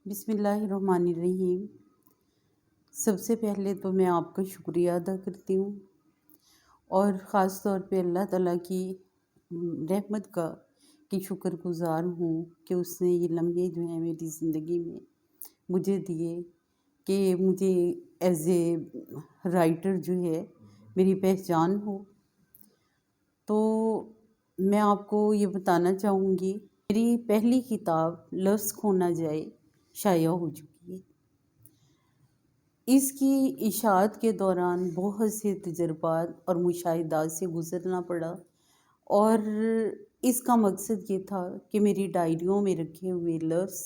بسم اللہ الرحمن الرحیم۔ سب سے پہلے تو میں آپ کا شکریہ ادا کرتی ہوں اور خاص طور پہ اللہ تعالیٰ کی رحمت کی شکر گزار ہوں کہ اس نے یہ لمحے جو ہیں میری زندگی میں مجھے دیے کہ مجھے ایز اے رائٹر جو ہے میری پہچان ہو۔ تو میں آپ کو یہ بتانا چاہوں گی میری پہلی کتاب لفظ کھو نہ جائے شائع ہو چکی ہے۔ اس کی اشاعت کے دوران بہت سے تجربات اور مشاہدات سے گزرنا پڑا اور اس کا مقصد یہ تھا کہ میری ڈائریوں میں رکھے ہوئے لفظ،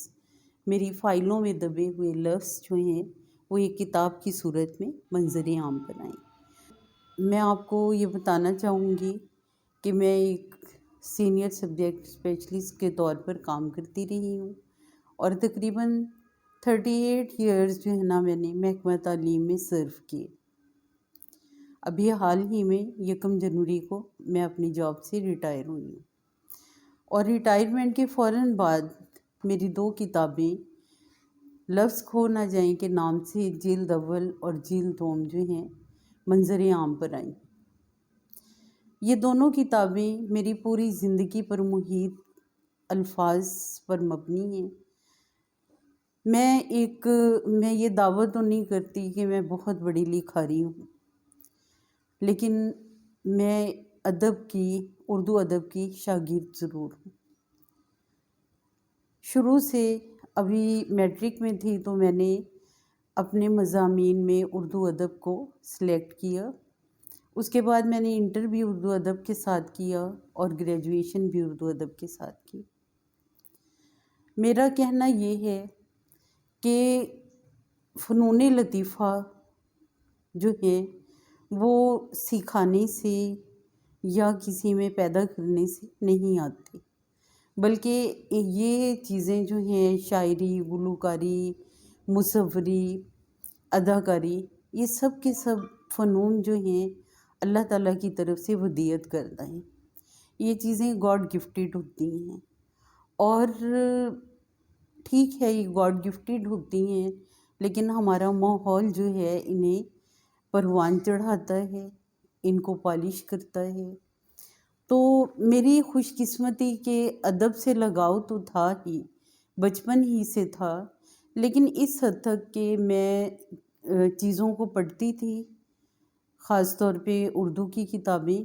میری فائلوں میں دبے ہوئے لفظ جو ہیں وہ ایک کتاب کی صورت میں منظر عام پر آئیں۔ میں آپ کو یہ بتانا چاہوں گی کہ میں ایک سینئر سبجیکٹ اسپیشلسٹ کے طور پر کام کرتی رہی ہوں اور تقریباً 38 ایئرز جو ہے نا میں نے محکمہ تعلیم میں سرو کیے۔ ابھی حال ہی میں 1 جنوری کو میں اپنی جاب سے ریٹائر ہوئی ہوں اور ریٹائرمنٹ کے فوراً بعد میری 2 کتابیں لفظ کھو نہ جائیں کے نام سے جلد اول اور جلد دوم جو ہیں منظر عام پر آئیں۔ یہ دونوں کتابیں میری پوری زندگی پر محیط الفاظ پر مبنی ہیں۔ میں یہ دعویٰ تو نہیں کرتی کہ میں بہت بڑی لکھاری ہوں، لیکن میں اردو ادب کی شاگرد ضرور ہوں۔ شروع سے ابھی میٹرک میں تھی تو میں نے اپنے مضامین میں اردو ادب کو سلیکٹ کیا۔ اس کے بعد میں نے انٹر بھی اردو ادب کے ساتھ کیا اور گریجویشن بھی اردو ادب کے ساتھ کی۔ میرا کہنا یہ ہے کہ فنون لطیفہ جو ہے وہ سکھانے سے یا کسی میں پیدا کرنے سے نہیں آتی، بلکہ یہ چیزیں جو ہیں شاعری، گلوکاری، مصوری، اداکاری، یہ سب کے سب فنون جو ہیں اللہ تعالیٰ کی طرف سے ودیعت کردہ ہیں۔ یہ چیزیں گاڈ گفٹیڈ ہوتی ہیں اور ٹھیک ہے یہ گاڈ گفٹیڈ ہوتی ہیں، لیکن ہمارا ماحول جو ہے انہیں پروان چڑھاتا ہے، ان کو پالش کرتا ہے۔ تو میری خوش قسمتی کے ادب سے لگاؤ تو تھا ہی، بچپن ہی سے تھا، لیکن اس حد تک کہ میں چیزوں کو پڑھتی تھی، خاص طور پہ اردو کی کتابیں،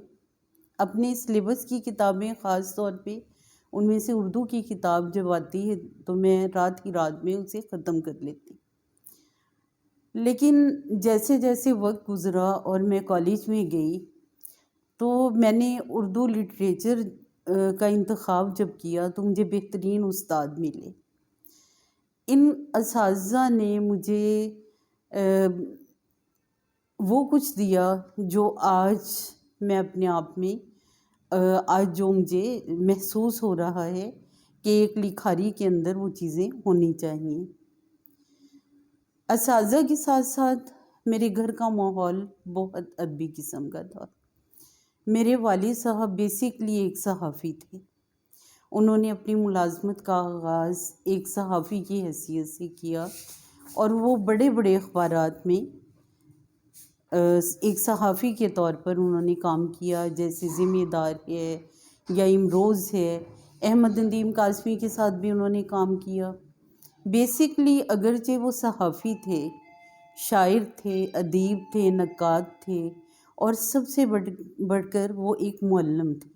اپنے سلیبس کی کتابیں، خاص طور پہ ان میں سے اردو کی کتاب جب آتی ہے تو میں رات ہی رات میں اسے ختم کر لیتی۔ لیکن جیسے جیسے وقت گزرا اور میں کالج میں گئی تو میں نے اردو لٹریچر کا انتخاب جب کیا تو مجھے بہترین استاد ملے۔ ان اساتذہ نے مجھے وہ کچھ دیا جو آج میں اپنے آپ میں آج جو مجھے محسوس ہو رہا ہے کہ ایک لکھاری کے اندر وہ چیزیں ہونی چاہیے۔ اساتذہ کے ساتھ ساتھ میرے گھر کا ماحول بہت ادبی قسم کا تھا۔ میرے والد صاحب بیسکلی ایک صحافی تھے۔ انہوں نے اپنی ملازمت کا آغاز ایک صحافی کی حیثیت سے کیا اور وہ بڑے بڑے اخبارات میں ایک صحافی کے طور پر انہوں نے کام کیا، جیسے ذمہ دار ہے یا امروز ہے۔ احمد ندیم قاسمی کے ساتھ بھی انہوں نے کام کیا۔ بیسکلی اگرچہ وہ صحافی تھے، شاعر تھے، ادیب تھے، نقاد تھے اور سب سے بڑھ کر وہ ایک معلم تھے۔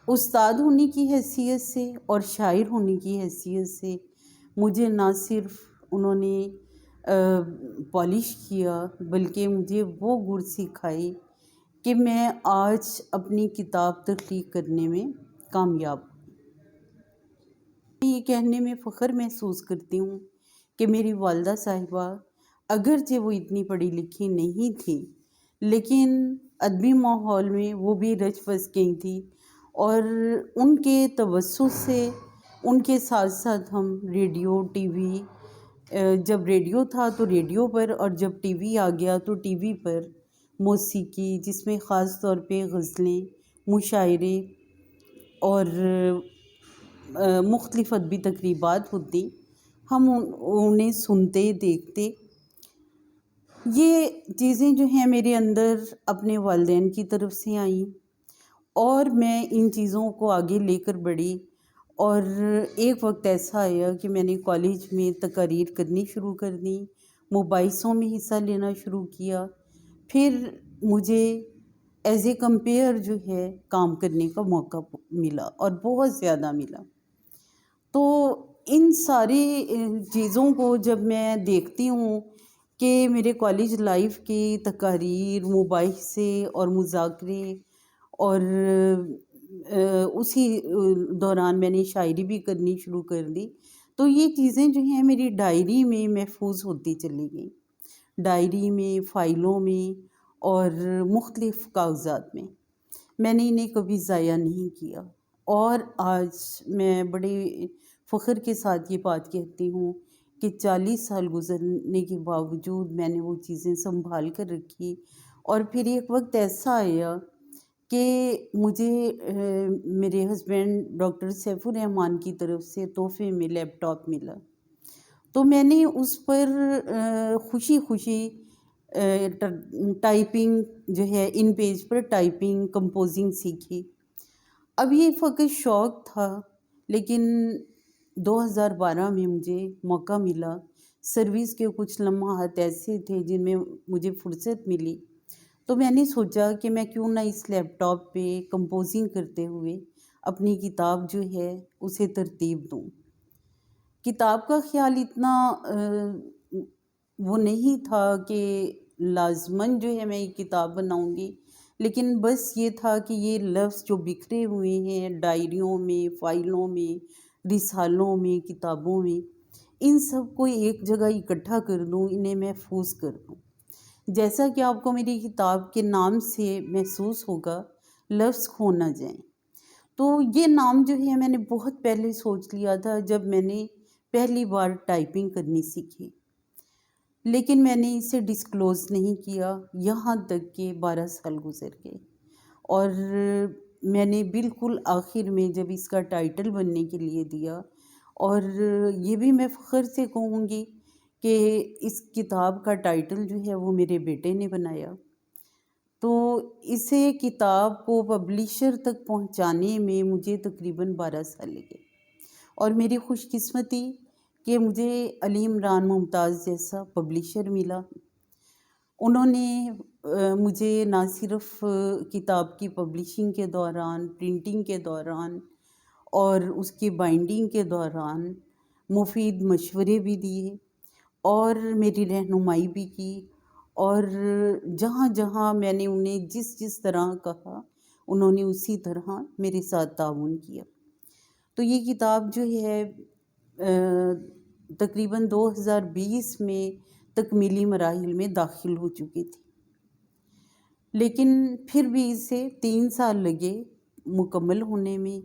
استاد ہونے کی حیثیت سے اور شاعر ہونے کی حیثیت سے مجھے نہ صرف انہوں نے پالش کیا بلکہ مجھے وہ گر سکھائی کہ میں آج اپنی کتاب تخلیق کرنے میں کامیاب ہوں۔ میں یہ کہنے میں فخر محسوس کرتی ہوں کہ میری والدہ صاحبہ اگرچہ وہ اتنی پڑھی لکھی نہیں تھی لیکن ادبی ماحول میں وہ بھی رچ بس گئی تھی اور ان کے توسط سے ان کے ساتھ ساتھ ہم ریڈیو، ٹی وی، جب ریڈیو تھا تو ریڈیو پر اور جب ٹی وی آ گیا تو ٹی وی پر موسیقی، جس میں خاص طور پہ غزلیں، مشاعرے اور مختلف ادبی تقریبات ہوتی، ہم انہیں سنتے دیکھتے. یہ چیزیں جو ہیں میرے اندر اپنے والدین کی طرف سے آئیں اور میں ان چیزوں کو آگے لے کر بڑھی. اور ایک وقت ایسا آیا کہ میں نے کالج میں تقاریر کرنی شروع کر دیں، مباحثوں میں حصہ لینا شروع کیا. پھر مجھے ایز اے کمپیئر جو ہے کام کرنے کا موقع ملا اور بہت زیادہ ملا. تو ان ساری چیزوں کو جب میں دیکھتی ہوں کہ میرے کالج لائف کی تقاریر، مباحثے اور مذاکرے، اور اسی دوران میں نے شاعری بھی کرنی شروع کر دی، تو یہ چیزیں جو ہیں میری ڈائری میں محفوظ ہوتی چلی گئیں، ڈائری میں، فائلوں میں اور مختلف کاغذات میں. میں نے انہیں کبھی ضائع نہیں کیا. اور آج میں بڑے فخر کے ساتھ یہ بات کہتی ہوں کہ 40 سال گزرنے کے باوجود میں نے وہ چیزیں سنبھال کر رکھی. اور پھر ایک وقت ایسا آیا کہ مجھے میرے ہسبینڈ ڈاکٹر سیف الرحمان کی طرف سے تحفے میں لیپ ٹاپ ملا. تو میں نے اس پر خوشی خوشی ٹائپنگ جو ہے، ان پیج پر ٹائپنگ، کمپوزنگ سیکھی. اب یہ فقط شوق تھا، لیکن 2012 میں مجھے موقع ملا. سروس کے کچھ لمحات ایسے تھے جن میں مجھے فرصت ملی، تو میں نے سوچا کہ میں کیوں نہ اس لیپ ٹاپ پہ کمپوزنگ کرتے ہوئے اپنی کتاب جو ہے اسے ترتیب دوں. کتاب کا خیال اتنا وہ نہیں تھا کہ لازماً جو ہے میں ایک کتاب بناؤں گی، لیکن بس یہ تھا کہ یہ لفظ جو بکھرے ہوئے ہیں ڈائریوں میں، فائلوں میں، رسالوں میں، کتابوں میں، ان سب کو ایک جگہ اکٹھا کر دوں، انہیں محفوظ کر دوں. جیسا کہ آپ کو میری کتاب کے نام سے محسوس ہوگا، لفظ کھو نہ جائیں. تو یہ نام جو ہے میں نے بہت پہلے سوچ لیا تھا جب میں نے پہلی بار ٹائپنگ کرنی سیکھی، لیکن میں نے اسے ڈسکلوز نہیں کیا یہاں تک کہ 12 سال گزر گئے. اور میں نے بالکل آخر میں جب اس کا ٹائٹل بننے کے لیے دیا، اور یہ بھی میں فخر سے کہوں گی کہ اس کتاب کا ٹائٹل جو ہے وہ میرے بیٹے نے بنایا. تو اسے کتاب کو پبلشر تک پہنچانے میں مجھے تقریباً 12 سال لگے. اور میری خوش قسمتی کہ مجھے علی عمران ممتاز جیسا پبلشر ملا. انہوں نے مجھے نہ صرف کتاب کی پبلشنگ کے دوران، پرنٹنگ کے دوران اور اس کی بائنڈنگ کے دوران مفید مشورے بھی دیے اور میری رہنمائی بھی کی، اور جہاں جہاں میں نے انہیں جس جس طرح کہا انہوں نے اسی طرح میرے ساتھ تعاون کیا. تو یہ کتاب جو ہے تقریباً 2020 میں تکمیلی مراحل میں داخل ہو چکی تھی، لیکن پھر بھی اسے 3 سال لگے مکمل ہونے میں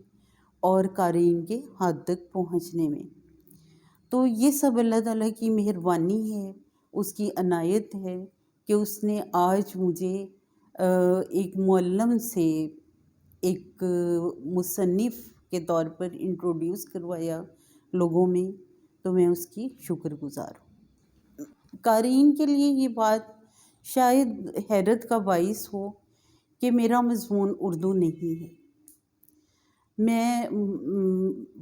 اور قارئین کے ہاتھ تک پہنچنے میں. تو یہ سب اللہ تعالیٰ کی مہربانی ہے، اس کی عنایت ہے کہ اس نے آج مجھے ایک معلم سے ایک مصنف کے طور پر انٹروڈیوس کروایا لوگوں میں. تو میں اس کی شکر گزار ہوں. قارئین کے لیے یہ بات شاید حیرت کا باعث ہو کہ میرا مضمون اردو نہیں ہے. میں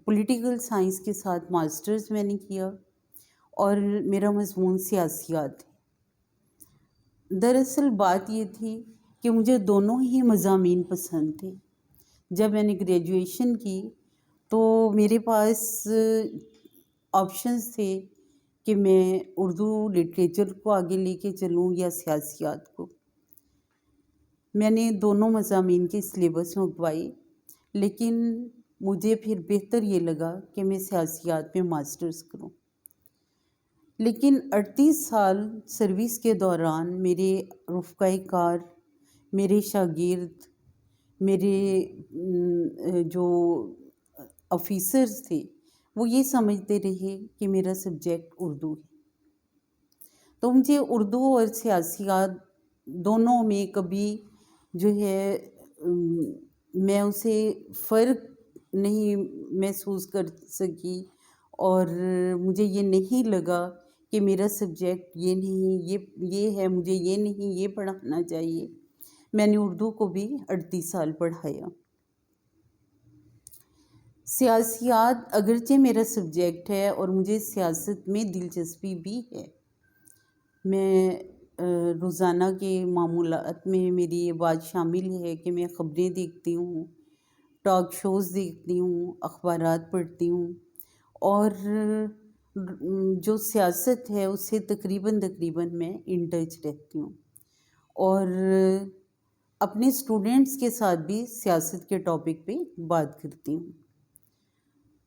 پولیٹیکل سائنس کے ساتھ ماسٹرز میں نے کیا اور میرا مضمون سیاسیات ہے. دراصل بات یہ تھی کہ مجھے دونوں ہی مضامین پسند تھے. جب میں نے گریجویشن کی تو میرے پاس آپشنز تھے کہ میں اردو لٹریچر کو آگے لے کے چلوں یا سیاسیات کو. میں نے دونوں مضامین کے سلیبس منگوائے، لیکن مجھے پھر بہتر یہ لگا کہ میں سیاسیات میں ماسٹرز کروں. لیکن 38 سال سروس کے دوران میرے رفقائے کار، میرے شاگرد، میرے جو آفیسرز تھے وہ یہ سمجھتے رہے کہ میرا سبجیکٹ اردو ہے. تو مجھے اردو اور سیاسیات دونوں میں کبھی جو ہے میں اسے فرق نہیں محسوس کر سکی، اور مجھے یہ نہیں لگا کہ میرا سبجیکٹ یہ نہیں، یہ ہے، مجھے یہ نہیں یہ پڑھانا چاہیے، میں نے اردو کو بھی 38 سال پڑھایا۔ سیاسیات اگرچہ میرا سبجیکٹ ہے اور مجھے سیاست میں دلچسپی بھی ہے، میں روزانہ کے معمولات میں میری یہ بات شامل ہے کہ میں خبریں دیکھتی ہوں، ٹاک شوز دیکھتی ہوں، اخبارات پڑھتی ہوں، اور جو سیاست ہے اس سے تقریباً میں ان ٹچ رہتی ہوں، اور اپنے اسٹوڈنٹس کے ساتھ بھی سیاست کے ٹاپک پہ بات کرتی ہوں۔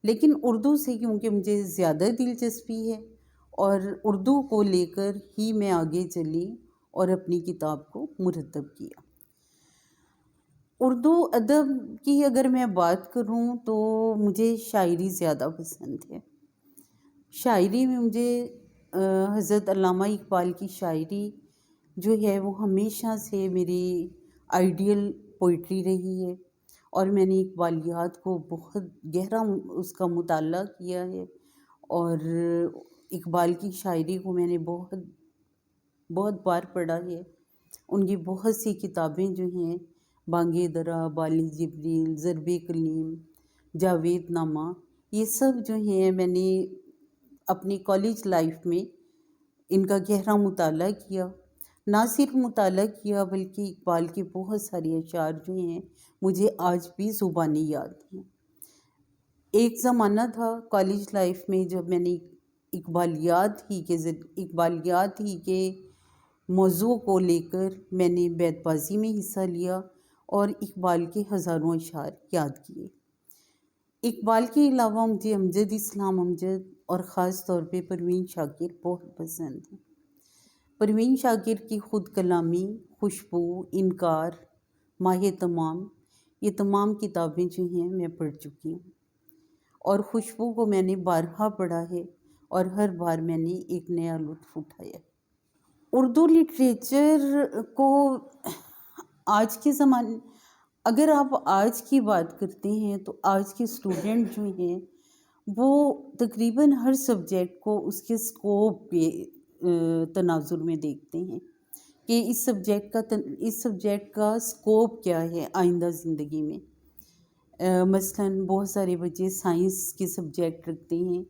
لیکن اردو سے کیونکہ مجھے زیادہ دلچسپی ہے، اور اردو کو لے کر ہی میں آگے چلی اور اپنی کتاب کو مرتب کیا۔ اردو ادب کی اگر میں بات کروں تو مجھے شاعری زیادہ پسند ہے۔ شاعری میں مجھے حضرت علامہ اقبال کی شاعری جو ہے وہ ہمیشہ سے میری آئیڈیل پوئٹری رہی ہے، اور میں نے اقبالیات کو بہت گہرا اس کا مطالعہ کیا ہے، اور اقبال کی شاعری کو میں نے بہت بار پڑھا ہے۔ ان کی بہت سی کتابیں جو ہیں، بانگ درا، بالی جبریل، ضرب کلیم، جاوید نامہ، یہ سب جو ہیں میں نے اپنی کالج لائف میں ان کا گہرا مطالعہ کیا۔ نہ صرف مطالعہ کیا بلکہ اقبال کے بہت سارے اشعار جو ہیں مجھے آج بھی زبانی یاد ہیں۔ ایک زمانہ تھا کالج لائف میں جب میں نے اقبالیات ہی کے موضوع کو لے کر میں نے بیت بازی میں حصہ لیا اور اقبال کے ہزاروں اشعار یاد کیے۔ اقبال کے علاوہ مجھے امجد اسلام امجد اور خاص طور پہ پروین شاکر بہت پسند ہیں۔ پروین شاکر کی خود کلامی، خوشبو، انکار، ماہ تمام، یہ تمام کتابیں جو ہیں میں پڑھ چکی ہوں، اور خوشبو کو میں نے بارہا پڑھا ہے اور ہر بار میں نے ایک نیا لطف اٹھایا۔ اردو لٹریچر کو آج کے زمانے، اگر آپ آج کی بات کرتے ہیں تو آج کے اسٹوڈنٹ جو ہیں وہ تقریباً ہر سبجیکٹ کو اس کے اسکوپ کے تناظر میں دیکھتے ہیں کہ اس سبجیکٹ کا اسکوپ کیا ہے آئندہ زندگی میں۔ مثلاً بہت سارے بچے سائنس کے سبجیکٹ رکھتے ہیں،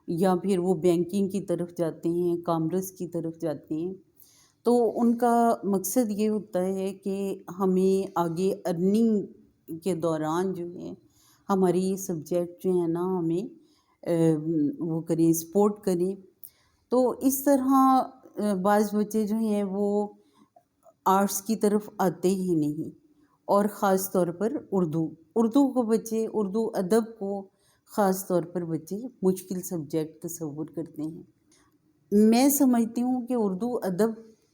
یا پھر وہ بینکنگ کی طرف جاتے ہیں، کامرس کی طرف جاتے ہیں، تو ان کا مقصد یہ ہوتا ہے کہ ہمیں آگے ارننگ کے دوران جو ہے ہماری یہ سبجیکٹ جو ہے نا ہمیں وہ کریں، سپورٹ کریں۔ تو اس طرح بعض بچے جو ہیں وہ آرٹس کی طرف آتے ہی نہیں، اور خاص طور پر اردو ادب کو خاص طور پر بچے مشکل سبجیکٹ تصور کرتے ہیں۔ میں سمجھتی ہوں کہ اردو ادب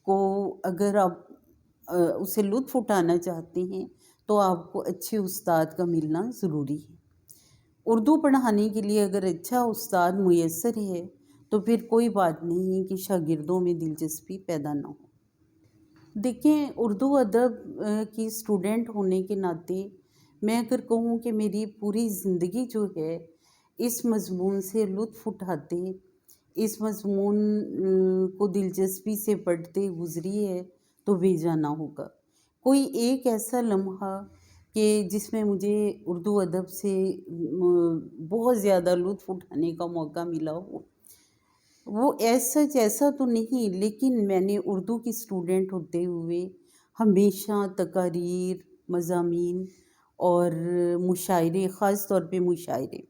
کو اگر آپ اسے لطف اٹھانا چاہتے ہیں تو آپ کو اچھے استاد کا ملنا ضروری ہے۔ اردو پڑھانے کے لیے اگر اچھا استاد میسر ہے تو پھر کوئی بات نہیں کہ شاگردوں میں دلچسپی پیدا نہ ہو۔ دیکھیں، اردو ادب کی اسٹوڈنٹ ہونے کے ناطے میں اگر کہوں کہ میری پوری زندگی جو ہے اس مضمون سے لطف اٹھاتے، اس مضمون کو دلچسپی سے پڑھتے گزری ہے تو بے جانا ہوگا۔ کوئی ایک ایسا لمحہ کہ جس میں مجھے اردو ادب سے بہت زیادہ لطف اٹھانے کا موقع ملا ہو، وہ ایسا تو نہیں، لیکن میں نے اردو کی اسٹوڈنٹ ہوتے ہوئے ہمیشہ تقاریر، مضامین اور مشاعرے، خاص طور پہ مشاعرے،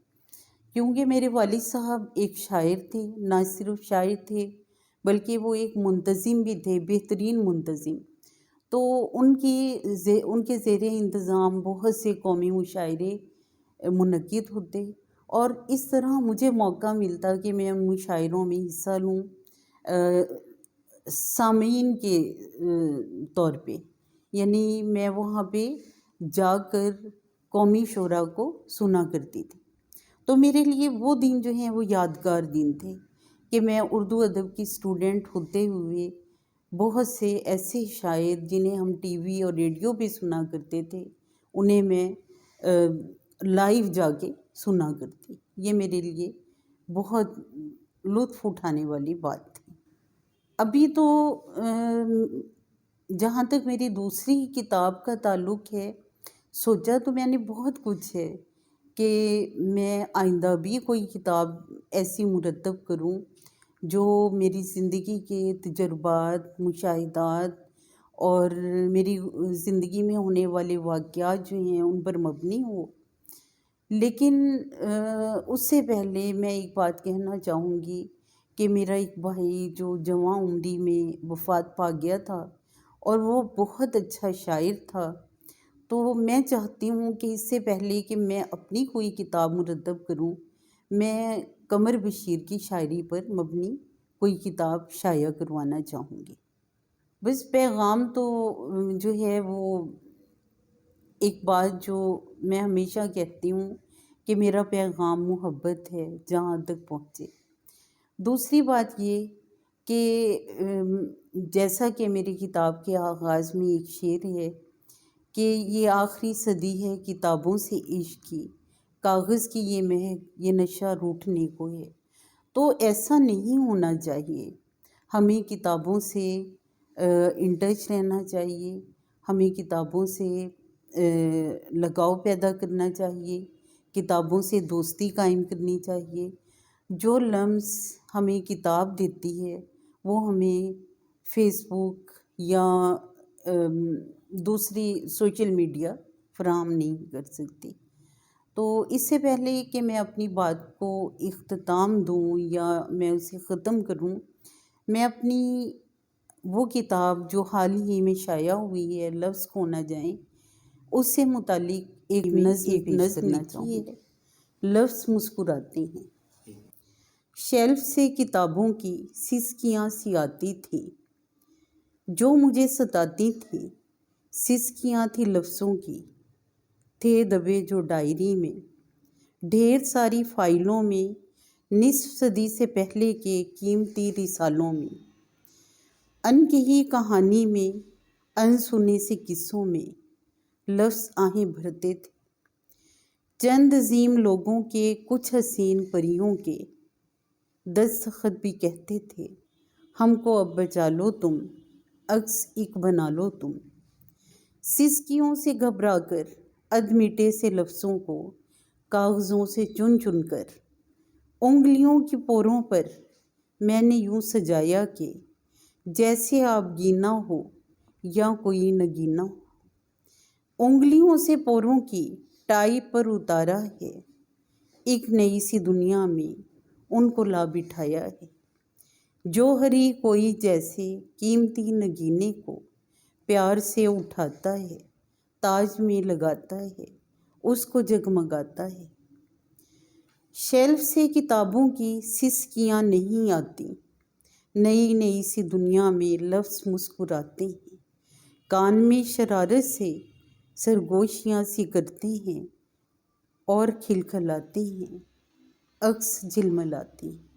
کیونکہ میرے والد صاحب ایک شاعر تھے، نہ صرف شاعر تھے بلکہ وہ ایک منتظم بھی تھے، بہترین منتظم۔ تو ان کے زیر انتظام بہت سے قومی مشاعرے منعقد ہوتے، اور اس طرح مجھے موقع ملتا کہ میں ان مشاعروں میں حصہ لوں سامعین کے طور پہ، یعنی میں وہاں پہ جا کر قومی شعراء کو سنا کرتی تھی۔ تو میرے لیے وہ دن جو ہیں وہ یادگار دن تھے کہ میں اردو ادب کی اسٹوڈنٹ ہوتے ہوئے بہت سے ایسے شاعر جنہیں ہم ٹی وی اور ریڈیو پہ سنا کرتے تھے انہیں میں لائیو جا کے سنا کرتی۔ یہ میرے لیے بہت لطف اٹھانے والی بات تھی۔ ابھی تو جہاں تک میری دوسری کتاب کا تعلق ہے، سوچا تو میں نے بہت کچھ ہے کہ میں آئندہ بھی کوئی کتاب ایسی مرتب کروں جو میری زندگی کے تجربات، مشاہدات اور میری زندگی میں ہونے والے واقعات جو ہیں ان پر مبنی ہو۔ لیکن اس سے پہلے میں ایک بات کہنا چاہوں گی کہ میرا ایک بھائی جو جوان عمری میں وفات پا گیا تھا اور وہ بہت اچھا شاعر تھا، تو میں چاہتی ہوں کہ اس سے پہلے کہ میں اپنی کوئی کتاب مرتب کروں، میں قمر بشیر کی شاعری پر مبنی کوئی کتاب شائع کروانا چاہوں گی۔ بس پیغام تو جو ہے وہ ایک بات جو میں ہمیشہ کہتی ہوں کہ میرا پیغام محبت ہے، جہاں تک پہنچے۔ دوسری بات یہ کہ جیسا کہ میری کتاب کے آغاز میں ایک شعر ہے کہ یہ آخری صدی ہے کتابوں سے عشق کی، کاغذ کی یہ مہک یہ نشہ روٹھنے کو ہے، تو ایسا نہیں ہونا چاہیے۔ ہمیں کتابوں سے ان ٹچ رہنا چاہیے، ہمیں کتابوں سے لگاؤ پیدا کرنا چاہیے، کتابوں سے دوستی قائم کرنی چاہیے۔ جو لمس ہمیں کتاب دیتی ہے وہ ہمیں فیس بک یا دوسری سوشل میڈیا فراہم نہیں کر سکتی۔ تو اس سے پہلے کہ میں اپنی بات کو اختتام دوں یا میں اسے ختم کروں، میں اپنی وہ کتاب جو حال ہی میں شائع ہوئی ہے لفظ کھو نہ جائیں، اس سے متعلق ایک نظم پیش کرنا چاہوں گی۔ لفظ مسکراتے ہیں۔ شیلف سے کتابوں کی سسکیاں سی آتی تھیں جو مجھے ستاتی تھیں، سسکیاں تھیں لفظوں کی، تھے دبے جو ڈائری میں، ڈھیر ساری فائلوں میں، نصف صدی سے پہلے کے قیمتی رسالوں میں، ان کہی کہانی میں، ان سنے سے قصوں میں، لفظ آہیں بھرتے تھے۔ چند عظیم لوگوں کے، کچھ حسین پریوں کے دستخط بھی کہتے تھے، ہم کو اب بچا لو تم، عکس ایک بنا لو تم۔ سسکیوں سے گھبرا کر، اد مٹے سے لفظوں کو کاغذوں سے چن چن کر، انگلیوں کی پوروں پر میں نے یوں سجایا کہ جیسے آپ گینا ہو یا کوئی نگینا ہو۔ انگلیوں سے پوروں کی ٹائپ پر اتارا ہے، ایک نئی سی دنیا میں ان کو لا بٹھایا ہے۔ جوہری کوئی جیسے قیمتی نگینے کو پیار سے اٹھاتا ہے، تاج میں لگاتا ہے، اس کو جگمگاتا ہے۔ شیلف سے کتابوں کی سسکیاں نہیں آتی، نئی نئی سی دنیا میں لفظ مسکراتے ہیں، کان میں شرارت سے سرگوشیاں سی کرتے ہیں اور کھلکھلاتے ہیں، عکس جھلملاتے ہیں۔